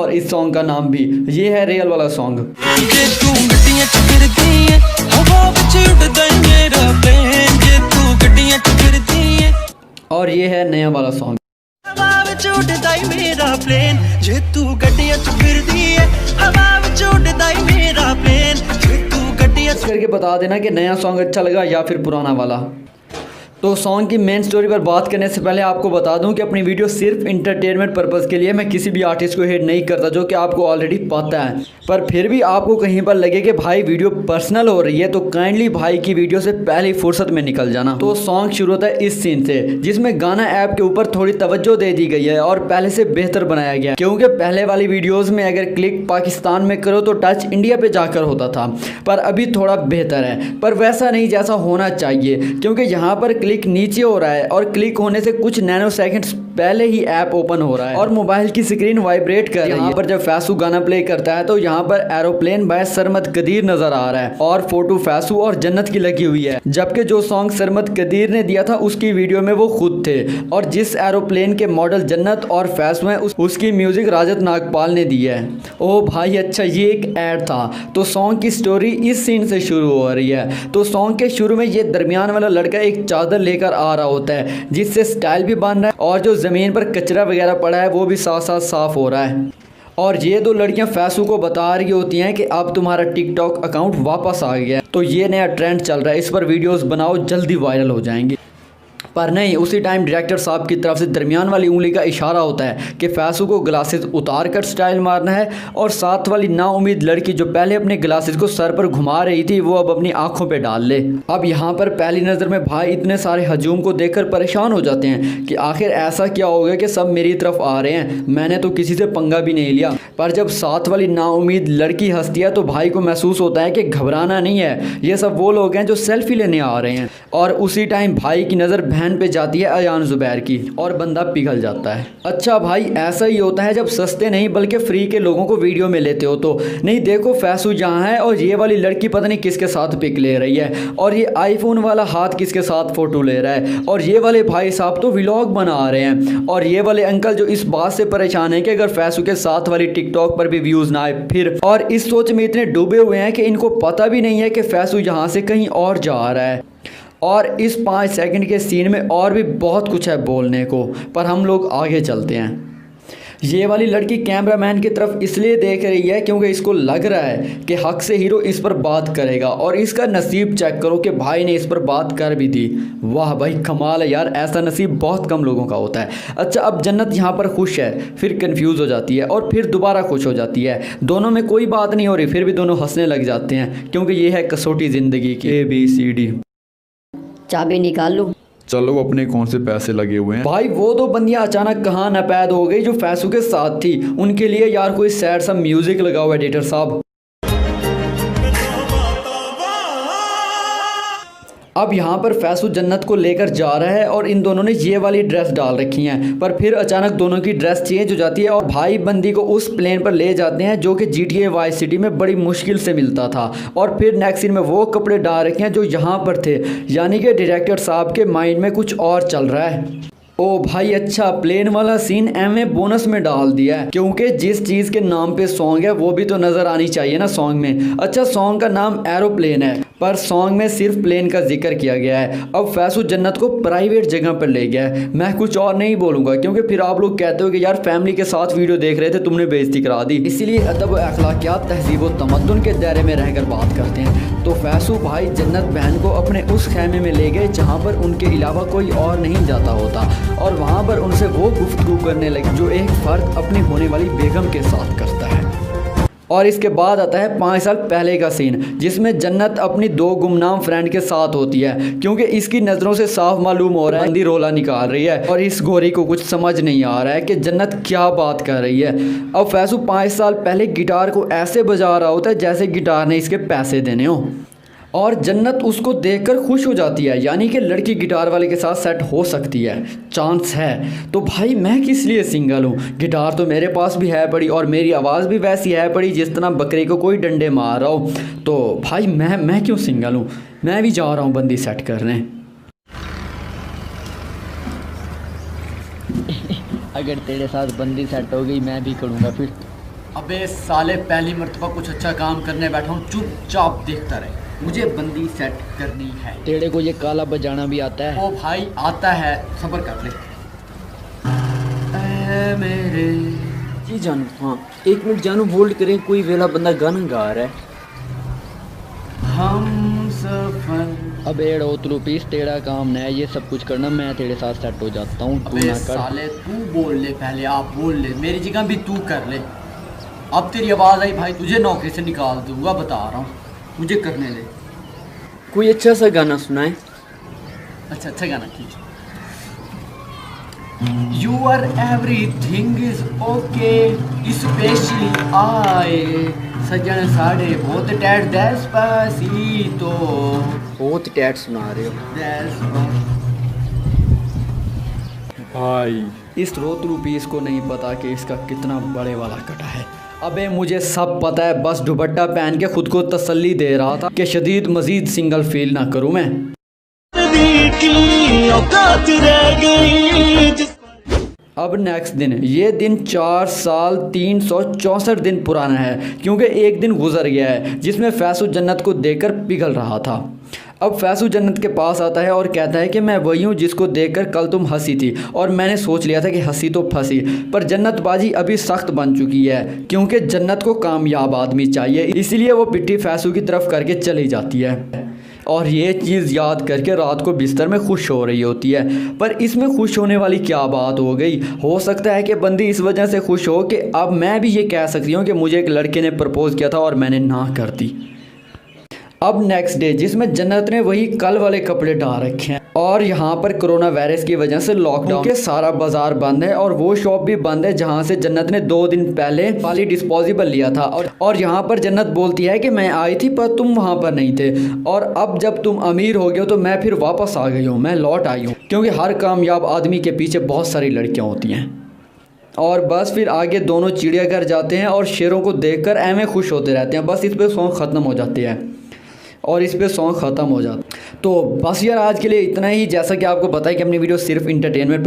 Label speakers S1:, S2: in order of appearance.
S1: और इस सॉन्ग का नाम भी, ये है रियल वाला सॉन्ग। और ये है नया वाला सॉन्ग। करके बता देना कि नया सॉन्ग अच्छा लगा या फिर पुराना वाला। तो सॉन्ग की मेन स्टोरी पर बात करने से पहले आपको बता दूं कि अपनी वीडियो सिर्फ इंटरटेनमेंट पर्पज़ के लिए, मैं किसी भी आर्टिस्ट को हेट नहीं करता, जो कि आपको ऑलरेडी पता है। पर फिर भी आपको कहीं पर लगे कि भाई वीडियो पर्सनल हो रही है तो काइंडली भाई की वीडियो से पहले फुर्सत में निकल जाना। तो सॉन्ग शुरू होता है इस सीन से, जिसमें गाना ऐप के ऊपर थोड़ी तवज्जो दे दी गई है और पहले से बेहतर बनाया गया, क्योंकि पहले वाली वीडियोज़ में अगर क्लिक पाकिस्तान में करो तो टच इंडिया पर जाकर होता था, पर अभी थोड़ा बेहतर है, पर वैसा नहीं जैसा होना चाहिए, क्योंकि यहाँ पर क्लिक नीचे हो रहा है और क्लिक होने से कुछ नैनो सेकंड्स पहले ही ऐप ओपन हो रहा है और मोबाइल की स्क्रीन वाइब्रेट कर रही है। यहाँ पर जब फैसू गाना प्ले करता है तो यहाँ पर एरोप्लेन बाय सरमद कदीर नजर आ रहा है और फोटो फैसू और जन्नत की लगी हुई है, जबकि जो सॉन्ग सरमद कदीर ने दिया था उसकी वीडियो में वो खुद थे, और जिस एरोप्लेन के मॉडल जन्नत और फैसू हैं उसकी म्यूजिक राजत नागपाल ने दी है। ओ भाई अच्छा, ये एक ऐड था। तो सॉन्ग की स्टोरी इस सीन से शुरू हो रही है। तो सॉन्ग के शुरू में ये दरमियान वाला लड़का एक चादर लेकर आ रहा होता है, जिससे स्टाइल भी बन रहा है और जो ज़मीन पर कचरा वगैरह पड़ा है वो भी साथ साथ साफ़ हो रहा है। और ये दो लड़कियां फैसू को बता रही होती हैं कि अब तुम्हारा टिकटॉक अकाउंट वापस आ गया, तो ये नया ट्रेंड चल रहा है, इस पर वीडियोस बनाओ, जल्दी वायरल हो जाएंगे। पर नहीं, उसी टाइम डायरेक्टर साहब की तरफ से दरमियान वाली उंगली का इशारा होता है कि फैसू को ग्लासेस उतार कर स्टाइल मारना है, और साथ वाली नाउम्मीद लड़की जो पहले अपने ग्लासेस को सर पर घुमा रही थी वो अब अपनी आंखों पे डाल ले। अब यहाँ पर पहली नज़र में भाई इतने सारे हजूम को देखकर परेशान हो जाते हैं कि आखिर ऐसा क्या हो गया कि सब मेरी तरफ आ रहे हैं, मैंने तो किसी से पंगा भी नहीं लिया। पर जब साथ वाली नाउम्मीद लड़की हंसती है तो भाई को महसूस होता है कि घबराना नहीं है, ये सब वो लोग हैं जो सेल्फी लेने आ रहे हैं। और उसी टाइम भाई की नज़र बहन पे जाती है अयान जुबैर की, और बंदा पिघल जाता है। अच्छा भाई, ऐसा ही होता है जब सस्ते नहीं बल्कि फ्री के लोगों को वीडियो में लेते हो तो। नहीं देखो फैसू जहाँ है और ये वाली लड़की पता नहीं किसके साथ पिक ले रही है, और ये आईफोन वाला हाथ किसके साथ फ़ोटो ले रहा है, और ये वाले भाई साहब तो व्लॉग बना रहे हैं, और ये वाले अंकल जो इस बात से परेशान है कि अगर फैसू के साथ वाली टिकटॉक पर भी व्यूज़ ना आए फिर, और इस सोच में इतने डूबे हुए हैं कि इनको पता भी नहीं है कि फैसू यहाँ से कहीं और जा रहा है। और इस 5 सेकंड के सीन में और भी बहुत कुछ है बोलने को, पर हम लोग आगे चलते हैं। ये वाली लड़की कैमरामैन की तरफ इसलिए देख रही है क्योंकि इसको लग रहा है कि हक से हीरो इस पर बात करेगा, और इसका नसीब चेक करो कि भाई ने इस पर बात कर भी दी। वाह भाई कमाल है यार, ऐसा नसीब बहुत कम लोगों का होता है। अच्छा, अब जन्नत यहाँ पर खुश है, फिर कंफ्यूज हो जाती है और फिर दोबारा खुश हो जाती है। दोनों में कोई बात नहीं हो रही, फिर भी दोनों हंसने लग जाते हैं, क्योंकि ये है कसौटी ज़िंदगी की ABCD।
S2: चाबी निकाल लो।
S3: चलो, अपने कौन से पैसे लगे हुए हैं?
S1: भाई वो दो बंदियां अचानक कहाँ नपैद हो गई जो फैसू के साथ थी, उनके लिए यार कोई सैड सा म्यूजिक लगाओ एडिटर साहब। अब यहाँ पर फैसू जन्नत को लेकर जा रहा है और इन दोनों ने ये वाली ड्रेस डाल रखी हैं, पर फिर अचानक दोनों की ड्रेस चेंज हो जाती है और भाई बंदी को उस प्लेन पर ले जाते हैं जो कि GTA वाई सिटी में बड़ी मुश्किल से मिलता था, और फिर नेक्स्ट सीन में वो कपड़े डाल रखे हैं जो यहाँ पर थे, यानी कि डायरेक्टर साहब के माइंड में कुछ और चल रहा है। ओ भाई अच्छा, प्लेन वाला सीन MA बोनस में डाल दिया है, क्योंकि जिस चीज़ के नाम पे सॉन्ग है वो भी तो नज़र आनी चाहिए ना सॉन्ग में। अच्छा, सॉन्ग का नाम एरोप्लेन है, पर सॉन्ग में सिर्फ प्लेन का जिक्र किया गया है। अब फैसू जन्नत को प्राइवेट जगह पर ले गया है। मैं कुछ और नहीं बोलूँगा क्योंकि फिर आप लोग कहते हो कि यार फैमिली के साथ वीडियो देख रहे थे, तुमने बेइज्जती करा दी, इसीलिए अदब अखलाकियात तहजीब व तमद्दुन के दायरे में रहकर बात करते हैं। तो फैसू भाई जन्नत बहन को अपने उस खैमे में ले गए जहाँ पर उनके अलावा कोई और नहीं जाता होता, और वहाँ पर उनसे वो गुफ्तगू करने लगे जो एक फ़र्द अपनी होने वाली बेगम के साथ करता है। और इसके बाद आता है 5 साल पहले का सीन, जिसमें जन्नत अपनी 2 गुमनाम फ्रेंड के साथ होती है, क्योंकि इसकी नज़रों से साफ मालूम हो रहा है बंदी रोला निकाल रही है, और इस गोरी को कुछ समझ नहीं आ रहा है कि जन्नत क्या बात कर रही है। अब फैसू 5 साल पहले गिटार को ऐसे बजा रहा होता है जैसे गिटार ने इसके पैसे देने हो, और जन्नत उसको देखकर खुश हो जाती है, यानी कि लड़की गिटार वाले के साथ सेट हो सकती है, चांस है। तो भाई मैं किस लिए सिंगल हूँ, गिटार तो मेरे पास भी है पड़ी और मेरी आवाज़ भी वैसी है पड़ी जिस तरह बकरे को कोई डंडे मार रहा हो, तो भाई मैं क्यों सिंगल हूँ, मैं भी जा रहा हूँ बंदी सेट करने।
S2: अगर तेरे साथ बंदी सेट हो गई मैं भी करूँगा फिर।
S1: अबे साले पहली मर्तबा कुछ अच्छा काम करने बैठा हूँ, चुपचाप देखता रहे। मुझे बंदी सेट करनी है।
S4: तेरे को ये काला बजाना भी आता है?
S1: ओ भाई आता है, सब्र कर ले। ऐ मेरे
S4: जी जानू, हाँ 1 मिनट जानू होल्ड करें, कोई वेला बंदा गाना गा रहा है।
S1: हम सफर।
S4: अब एड़ हो पीस, तेरा काम नहीं है ये सब कुछ करना, मैं तेरे साथ सेट हो जाता हूँ, तू
S1: अबे
S4: ना कर।
S1: साले तू बोल ले पहले, आप बोल ले, मेरी जगह भी तू कर ले। अब तेरी आवाज़ आई भाई, तुझे नौकरी से निकाल दूंगा, बता रहा हूँ, मुझे करने दे।
S4: कोई अच्छा सा गाना सुनाए।
S1: अच्छा गाना ठीक। You are everything is okay, specially आए सजन साढ़े बहुत टैट डेस्पासीतो।
S4: बहुत टैट सुना रहे हो
S3: भाई
S1: इस रोतरू पीस को नहीं पता कि इसका कितना बड़े वाला कटा है। अबे मुझे सब पता है, बस दुपट्टा पहन के खुद को तसल्ली दे रहा था कि शदीद मजीद सिंगल फील ना करूं मैं। अब नेक्स्ट दिन, ये दिन 4 साल 364 दिन पुराना है, क्योंकि एक दिन गुजर गया है जिसमें फैसू जन्नत को देखकर पिघल रहा था। अब फैसू जन्नत के पास आता है और कहता है कि मैं वही हूँ जिसको देखकर कल तुम हंसी थी, और मैंने सोच लिया था कि हंसी तो फंसी, पर जन्नत बाजी अभी सख्त बन चुकी है, क्योंकि जन्नत को कामयाब आदमी चाहिए, इसलिए वो पिट्ठी फैसू की तरफ करके चली जाती है। और ये चीज़ याद करके रात को बिस्तर में खुश हो रही होती है। पर इसमें खुश होने वाली क्या बात हो गई? हो सकता है कि बंदी इस वजह से खुश हो कि अब मैं भी ये कह सकती हूँ कि मुझे एक लड़के ने प्रपोज़ किया था और मैंने ना कर दी। अब नेक्स्ट डे, जिसमें जन्नत ने वही कल वाले कपड़े डाल रखे हैं, और यहाँ पर कोरोना वायरस की वजह से लॉकडाउन के सारा बाजार बंद है, और वो शॉप भी बंद है जहाँ से जन्नत ने 2 दिन पहले वाली डिस्पोजेबल लिया था। और यहाँ पर जन्नत बोलती है कि मैं आई थी पर तुम वहाँ पर नहीं थे, और अब जब तुम अमीर हो गए हो तो मैं फिर वापस आ गई हूँ, मैं लौट आई हूँ, क्योंकि हर कामयाब आदमी के पीछे बहुत सारी लड़कियाँ होती हैं। और बस फिर आगे दोनों चिड़ियाघर जाते हैं और शेरों को देखकर ऐਵੇਂ खुश होते रहते हैं। बस इस पर सॉन्ग ख़त्म हो जाते हैं और इस पे सॉन्ग ख़त्म हो जाता। तो बस यार आज के लिए इतना ही। जैसा कि आपको पता है कि अपनी वीडियो सिर्फ इंटरटेनमेंट